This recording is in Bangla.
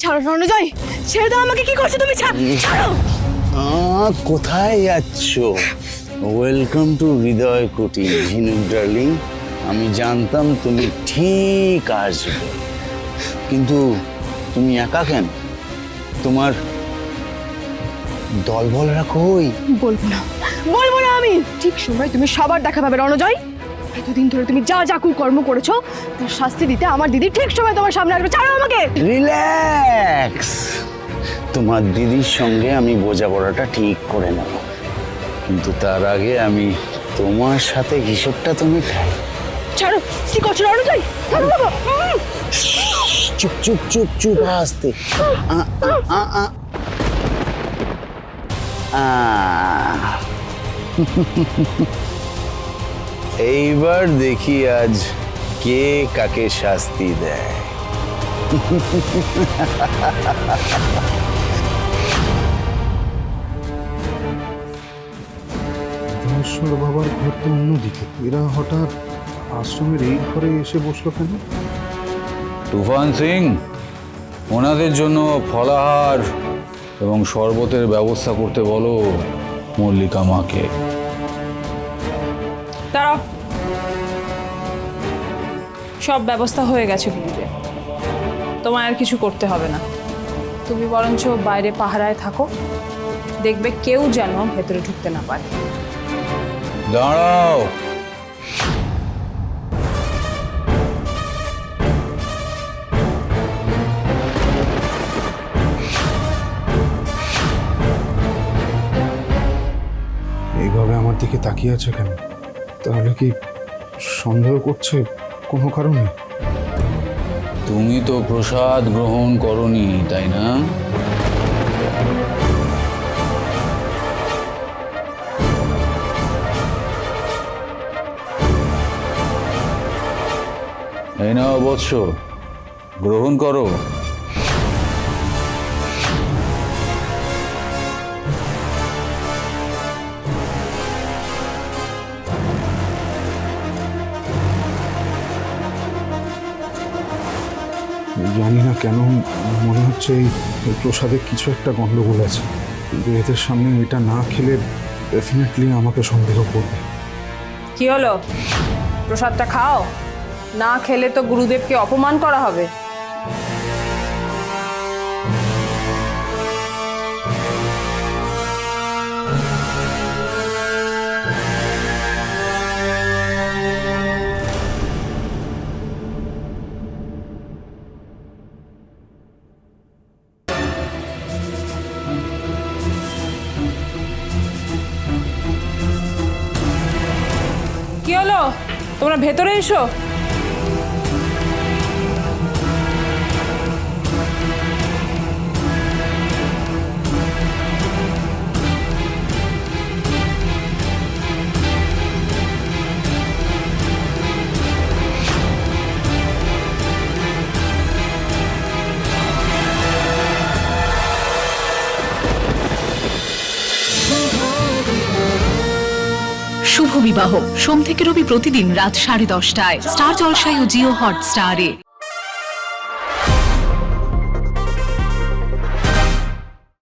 ছাড়ো রণজয়, ছেড়ে দাও আমাকে। কি করছো তুমি? ছাড়ো। কোথায় যাচ্ছ? ওয়েলকাম টু হৃদয় কুটির ঝিনুক ডার্লিং। আমি জানতাম তুমি ঠিক আসবে, কিন্তু তুমি একা কেন? তোমার দলবলরা কই? বলবো না আমি। ঠিক সময় তুমি সবার দেখা পাবে রণজয়। এতদিন ধরে তুমি যা যা কুকর্ম করেছো তার শাস্তি দিতে আমার দিদি ঠিক সময় তোমার সামনে আসবে। ছাড়ো আমাকে। রিল্যাক্স, তোমার দিদির সঙ্গে আমি বোঝাপড়াটা ঠিক করে নেব, কিন্তু তার আগে আমি তোমার সাথে হিসেবটা তো মেটাই। ছাড়ো। কি করছো রণজয়? ছাড়ো বাবা। চুপ চুপ চুপ চুপ, আস্তে। এইবার দেখি আজ কে কাকে শাস্তি দেয়। ধনেশ্বর বাবার ঘর তো অন্যদিকে, এরা হঠাৎ আশ্রমের এই ঘরে এসে বসলো কেন? তুফান সিং, ওনাদের জন্য ফলাহার এবং শরবতের ব্যবস্থা করতে বলো মল্লিকা মাকে। দাঁড়াও, সব ব্যবস্থা হয়ে গেছে গুরুদেব, তোমায় আর কিছু করতে হবে না। তুমি বরঞ্চ বাইরে পাহারায় থাকো, দেখবে কেউ যেন ভেতরে ঢুকতে না পারে। দাঁড়াও, এইভাবে আমার দিকে তাকিয়ে আছে কেন? তাহলে কি সন্দেহ করছে কোনো কারণে? তুমি তো প্রসাদ গ্রহণ করনি, তাই না? এই নাও বৎস, গ্রহণ করো। জানি না কেন মনে হচ্ছে এই প্রসাদে কিছু একটা গন্ডগোল আছে, কিন্তু এদের সামনে এটা না খেলে ডেফিনেটলি আমাকে সন্দেহ করবে। কি হলো? প্রসাদটা খাও, না খেলে তো গুরুদেবকে অপমান করা হবে। কি হলো? তোমরা ভেতরে এসো। শুভ বিবাহ সোম থেকে রবি প্রতিদিন রাত 10:30টায় স্টার জলসায় ও জিও হটস্টারে।